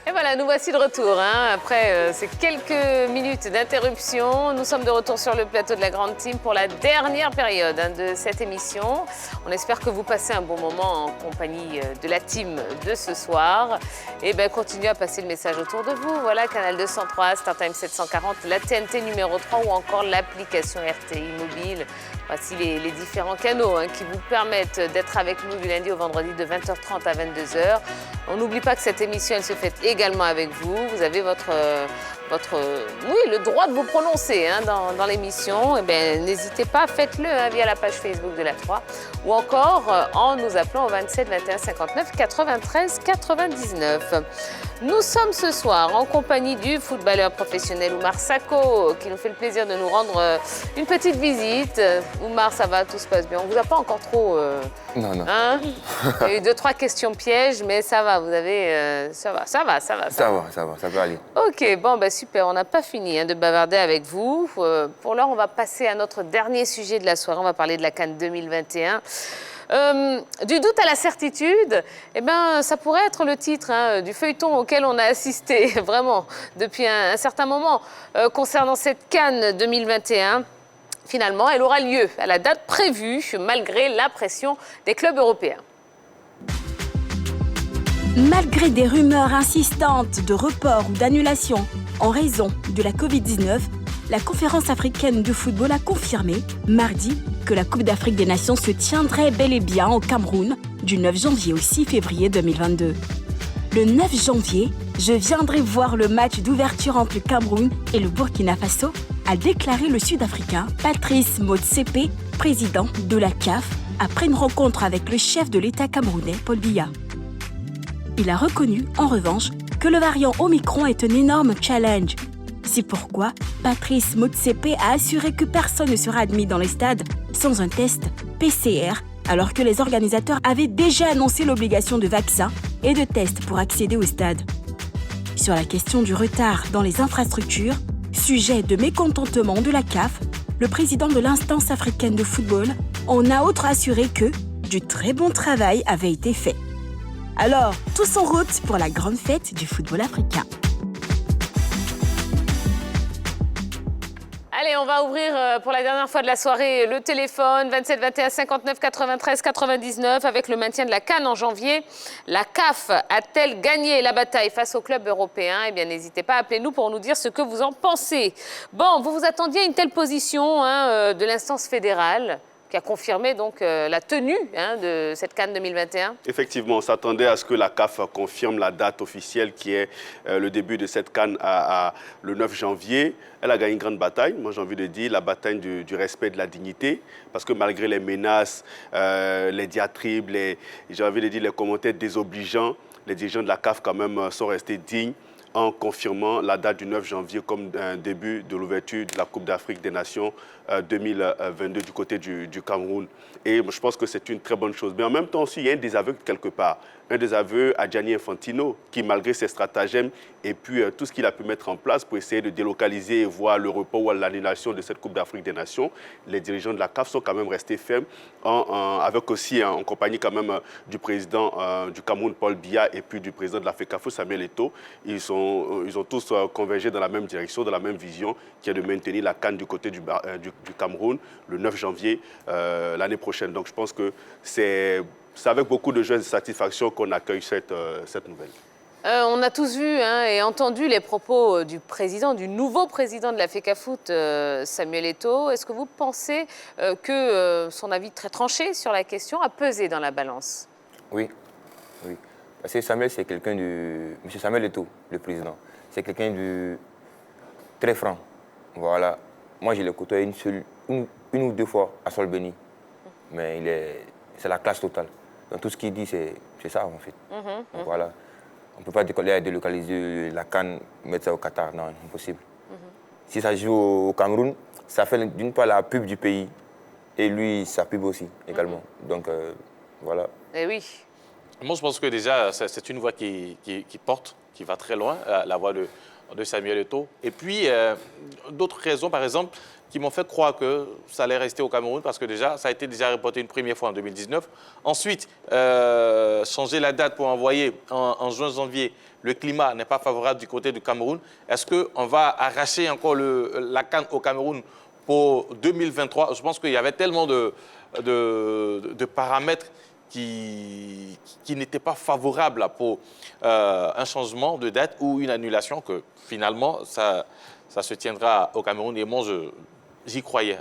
Et voilà, nous voici de retour. Après ces quelques minutes d'interruption, nous sommes de retour sur le plateau de la Grande Team pour la dernière période de cette émission. On espère que vous passez un bon moment en compagnie de la team de ce soir. Et bien, continuez à passer le message autour de vous. Voilà, Canal 203, StarTime 740, la TNT numéro 3 ou encore l'application RTI Mobile. Voici les différents canaux qui vous permettent d'être avec nous du lundi au vendredi de 20h30 à 22h. On n'oublie pas que cette émission, elle se fait également avec vous. Vous avez le droit de vous prononcer dans l'émission. Eh bien, n'hésitez pas, faites-le via la page Facebook de la 3 ou encore en nous appelant au 27 21 59 93 99. Nous sommes ce soir en compagnie du footballeur professionnel Oumar Sako qui nous fait le plaisir de nous rendre une petite visite. Oumar, ça va, tout se passe bien. On ne vous a pas encore trop... Non. Il y a eu 2-3 questions pièges, mais ça va, vous avez... ça va. Ça peut aller. Ok, bon, super, on n'a pas fini de bavarder avec vous. Pour l'heure, on va passer à notre dernier sujet de la soirée. On va parler de la CAN 2021. Du doute à la certitude, ça pourrait être le titre du feuilleton auquel on a assisté vraiment depuis un certain moment concernant cette CAN 2021. Finalement, elle aura lieu à la date prévue malgré la pression des clubs européens. Malgré des rumeurs insistantes de report ou d'annulation en raison de la Covid-19, la Conférence africaine de football a confirmé mardi que la Coupe d'Afrique des Nations se tiendrait bel et bien au Cameroun du 9 janvier au 6 février 2022. Le 9 janvier, je viendrai voir le match d'ouverture entre le Cameroun et le Burkina Faso, a déclaré le Sud-Africain Patrice Motsepe, président de la CAF, après une rencontre avec le chef de l'État camerounais, Paul Biya. Il a reconnu, en revanche, que le variant Omicron est un énorme challenge. C'est pourquoi Patrice Motsepe a assuré que personne ne sera admis dans les stades sans un test PCR, alors que les organisateurs avaient déjà annoncé l'obligation de vaccins et de tests pour accéder au stade. Sur la question du retard dans les infrastructures, sujet de mécontentement de la CAF, le président de l'instance africaine de football en a autre assuré que du très bon travail avait été fait. Alors, tous en route pour la grande fête du football africain. Allez, on va ouvrir pour la dernière fois de la soirée le téléphone 27 21 59 93 99 avec le maintien de la CAN en janvier. La CAF a-t-elle gagné la bataille face aux clubs européens? Eh bien, n'hésitez pas, appelez-nous pour nous dire ce que vous en pensez. Bon, vous vous attendiez à une telle position de l'instance fédérale qui a confirmé donc la tenue de cette CAN 2021. Effectivement, on s'attendait à ce que la CAF confirme la date officielle qui est le début de cette CAN le 9 janvier. Elle a gagné une grande bataille, moi j'ai envie de dire, la bataille du respect de la dignité, parce que malgré les menaces, les diatribes, j'ai envie de dire les commentaires désobligeants, les dirigeants de la CAF quand même sont restés dignes en confirmant la date du 9 janvier comme un début de l'ouverture de la Coupe d'Afrique des Nations 2022 du côté du Cameroun. Et je pense que c'est une très bonne chose. Mais en même temps aussi, il y a un désaveu quelque part. Un désaveu à Gianni Infantino, qui malgré ses stratagèmes et puis tout ce qu'il a pu mettre en place pour essayer de délocaliser et voir le report ou l'annulation de cette Coupe d'Afrique des Nations, les dirigeants de la CAF sont quand même restés fermes, avec aussi en compagnie quand même du président du Cameroun, Paul Biya, et puis du président de la FECAFO, Samuel Eto'o. Ils ont tous convergé dans la même direction, dans la même vision, qui est de maintenir la CAN du côté du Cameroun le 9 janvier l'année prochaine. Donc je pense que c'est avec beaucoup de joie et de satisfaction qu'on accueille cette nouvelle. On a tous vu et entendu les propos du nouveau président de la FECAFOOT, Samuel Eto'o. Est-ce que vous pensez que son avis très tranché sur la question a pesé dans la balance? Oui. Parce que Samuel, c'est quelqu'un M. Samuel Eto'o, le président, c'est quelqu'un de très franc. Voilà. Moi, je l'ai côtoyé une ou deux fois à Solbeni. Mais c'est la classe totale. Donc tout ce qu'il dit, c'est ça en fait. Donc, voilà. On ne peut pas délocaliser la CAN, mettre ça au Qatar. Non, impossible. Si ça joue au Cameroun, ça fait d'une part la pub du pays et lui, sa pub aussi également. Donc voilà. Eh oui. Moi, je pense que déjà, c'est une voix qui porte, qui va très loin, la voix de Samuel Eto'o. Et puis, d'autres raisons, par exemple, qui m'ont fait croire que ça allait rester au Cameroun, parce que déjà, ça a été déjà reporté une première fois en 2019. Ensuite, changer la date pour envoyer en juin-janvier le climat n'est pas favorable du côté du Cameroun. Est-ce qu'on va arracher encore la CAN au Cameroun pour 2023? Je pense qu'il y avait tellement de paramètres qui n'étaient pas favorables pour un changement de date ou une annulation que finalement, ça se tiendra au Cameroun. Et moi, j'y croyais,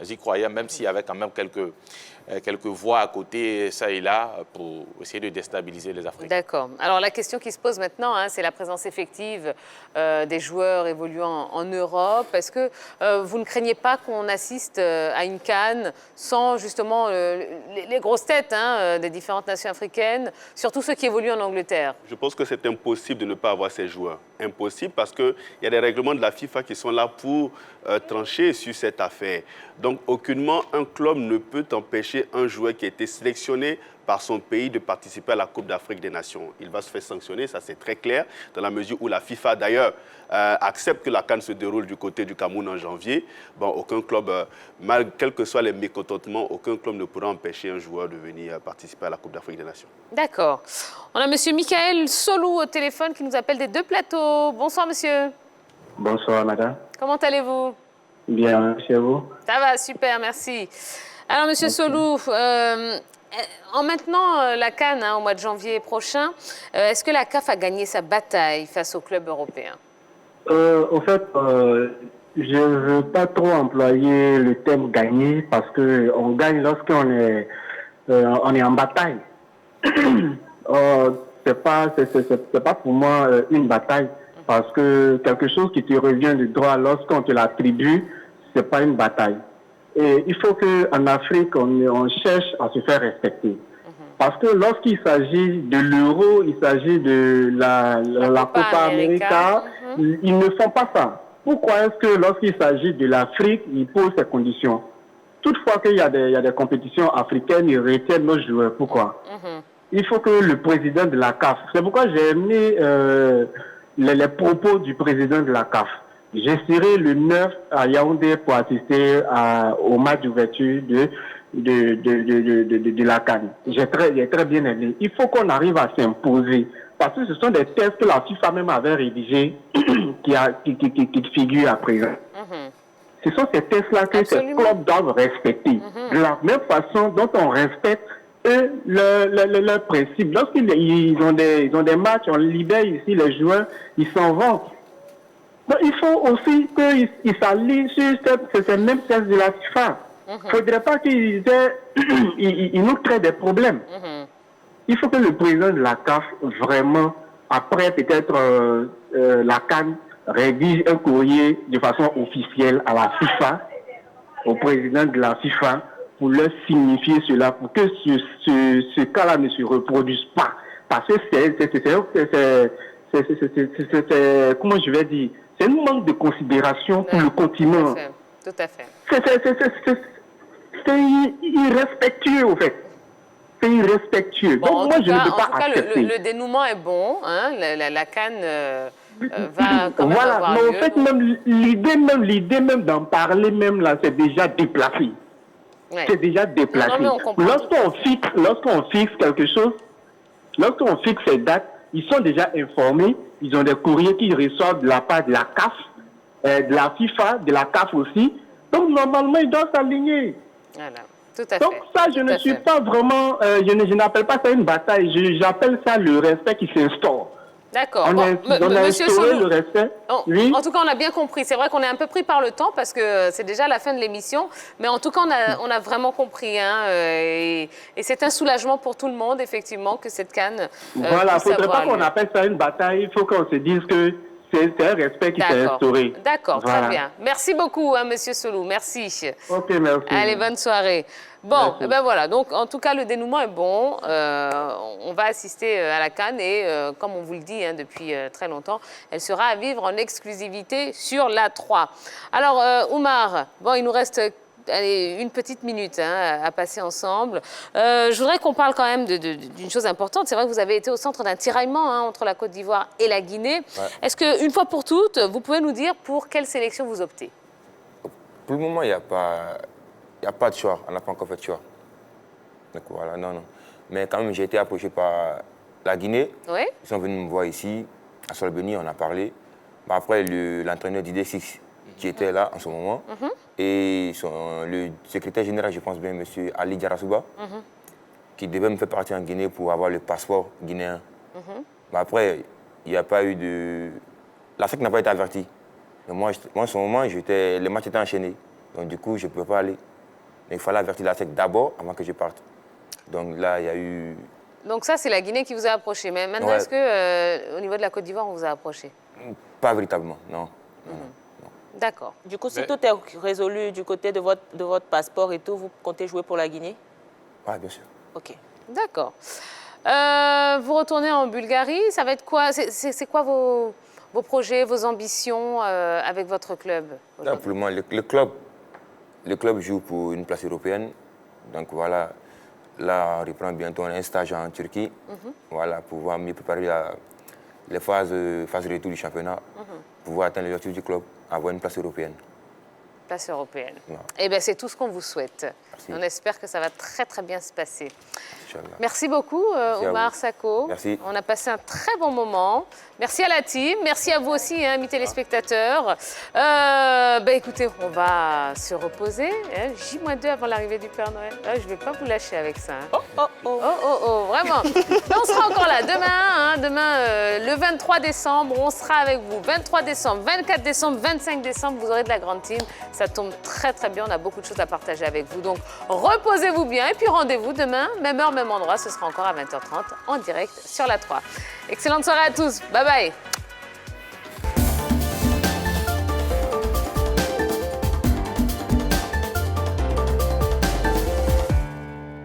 même s'il y avait quand même quelques voix à côté, ça et là, pour essayer de déstabiliser les Africains. D'accord. Alors la question qui se pose maintenant, c'est la présence effective des joueurs évoluant en Europe. Est-ce que vous ne craignez pas qu'on assiste à une CAN sans justement les grosses têtes des différentes nations africaines, surtout ceux qui évoluent en Angleterre? Je pense que c'est impossible de ne pas avoir ces joueurs. Impossible parce qu'il y a des règlements de la FIFA qui sont là pour trancher sur cette affaire. Donc, aucunement, un club ne peut empêcher un joueur qui a été sélectionné par son pays de participer à la Coupe d'Afrique des Nations. Il va se faire sanctionner, ça c'est très clair, dans la mesure où la FIFA d'ailleurs accepte que la CAN se déroule du côté du Cameroun en janvier. Bon, aucun club, quels que soient les mécontentements, aucun club ne pourra empêcher un joueur de venir participer à la Coupe d'Afrique des Nations. D'accord. On a M. Michael Solou au téléphone qui nous appelle des deux plateaux. Bonsoir monsieur. Bonsoir madame. Comment allez-vous? Bien, merci à vous. Ça va, super, merci. Alors, Monsieur Solou, en maintenant la CAN au mois de janvier prochain, est-ce que la CAF a gagné sa bataille face aux clubs européens? Au fait, je ne veux pas trop employer le terme gagner parce qu'on gagne lorsqu'on est, en bataille. C'est pas pour moi une bataille parce que quelque chose qui te revient de droit lorsqu'on te l'attribue, c'est pas une bataille. Et il faut qu'en Afrique, on cherche à se faire respecter. Parce que lorsqu'il s'agit de l'euro, il s'agit de la Copa América, ils ne font pas ça. Pourquoi est-ce que lorsqu'il s'agit de l'Afrique, ils posent ces conditions? Toutefois qu'il y a des compétitions africaines, ils retiennent nos joueurs. Pourquoi? Il faut que le président de la CAF, c'est pourquoi j'ai aimé les propos du président de la CAF. Je serai le 9 à Yaoundé pour assister au match d'ouverture de la CAN. J'ai très bien aimé. Il faut qu'on arrive à s'imposer. Parce que ce sont des tests que la FIFA même avait rédigés qui figurent à présent. Ce sont ces tests-là que ces clubs doivent respecter. De la même façon dont on respecte leurs principes. Lorsqu'ils ont des matchs, on libère ici les joueurs, ils s'en vont. Donc, il faut aussi qu'ils s'allient sur ces mêmes tests de la FIFA. Il ne faudrait pas qu'ils nous créent des problèmes. Il faut que le président de la CAF, vraiment, après peut-être la CAN, rédige un courrier de façon officielle à la FIFA, au président de la FIFA, pour leur signifier cela, pour que ce cas-là ne se reproduise pas. Parce que c'est comment je vais dire, c'est un manque de considération pour le continent. Tout à fait. C'est irrespectueux, au fait. C'est irrespectueux. Bon, donc, moi, je ne peux pas accepter. Le dénouement est bon. La CAN va quand même avoir lieu. Mais en fait, même l'idée d'en parler, même là, c'est déjà déplacé. Ouais. C'est déjà déplacé. Lorsqu'on fixe quelque chose, lorsqu'on fixe ces dates, ils sont déjà informés. Ils ont des courriers qu'ils reçoivent de la part de la CAF, de la FIFA, de la CAF aussi. Donc, normalement, ils doivent s'aligner. Voilà, tout à fait. Donc, ça, je ne suis pas vraiment... je n'appelle pas ça une bataille. J'appelle ça le respect qui s'instaure. D'accord. On a instauré le respect. Oui. En tout cas, on a bien compris. C'est vrai qu'on est un peu pris par le temps parce que c'est déjà la fin de l'émission. Mais en tout cas, on a vraiment compris. Et c'est un soulagement pour tout le monde, effectivement, que cette CAN voilà, il ne faudrait pas qu'on appelle ça une bataille. Il faut qu'on se dise que c'est un respect qui s'est instauré. D'accord, voilà. Très bien. Merci beaucoup, Monsieur Solou. Merci. OK, merci. Allez, bonne soirée. Bon, ben voilà, donc en tout cas, le dénouement est bon. On va assister à la CAN et, comme on vous le dit depuis très longtemps, elle sera à vivre en exclusivité sur la 3. Alors, Oumar, bon, il nous reste une petite minute à passer ensemble. Je voudrais qu'on parle quand même d'une chose importante. C'est vrai que vous avez été au centre d'un tiraillement entre la Côte d'Ivoire et la Guinée. Ouais. Est-ce qu'une fois pour toutes, vous pouvez nous dire pour quelle sélection vous optez? Pour le moment, il n'y a pas de choix. On n'a pas encore fait de choix. Donc voilà, non. Mais quand même, j'ai été approché par la Guinée. Oui. Ils sont venus me voir ici. à Solbeni, on a parlé. Bah, après, l'entraîneur Didier Six, qui était là en ce moment, et le secrétaire général, je pense bien, M. Ali Diarasouba, qui devait me faire partir en Guinée pour avoir le passeport guinéen. Bah, après, il n'y a pas eu de... La SEC n'a pas été avertie. Moi, en ce moment, le match était enchaîné. Donc, du coup, je ne pouvais pas aller. Mais il fallait avertir la SEC d'abord avant que je parte. Donc là, il y a eu... Donc ça, c'est la Guinée qui vous a approché. Mais maintenant, Ouais. est-ce qu'au niveau de la Côte d'Ivoire, on vous a approché? Pas véritablement, non. D'accord. Du coup, si Mais- tout est résolu du côté de votre passeport et tout, vous comptez jouer pour la Guinée? Oui, bien sûr. Ok. D'accord. Vous retournez en Bulgarie. Ça va être quoi? C'est quoi vos projets, vos ambitions avec votre club Là, pour le moment, le club joue pour une place européenne. Donc voilà, là, on reprend bientôt un stage en Turquie. Voilà, pour pouvoir mieux préparer les phases retour du championnat. Pour pouvoir atteindre les objectifs du club, avoir une place européenne. Place européenne. Ouais. Eh bien, c'est tout ce qu'on vous souhaite. Merci. On espère que ça va très, très bien se passer. Inch'Allah. Merci beaucoup, Merci à Oumar vous. Sako. Merci. On a passé un très bon moment. Merci à la team. Merci à vous aussi, hein, amis téléspectateurs. Écoutez, on va se reposer. Hein, J-2 avant l'arrivée du Père Noël. Ah, je ne vais pas vous lâcher avec ça. Hein. Oh, vraiment. Mais on sera encore là demain. Le 23 décembre, on sera avec vous. 23 décembre, 24 décembre, 25 décembre, vous aurez de la grande team. Ça tombe très, très bien. On a beaucoup de choses à partager avec vous. Donc, reposez-vous bien. Et puis, rendez-vous demain, même heure, même endroit. Ce sera encore à 20h30 en direct sur la 3. Excellente soirée à tous. Bye bye.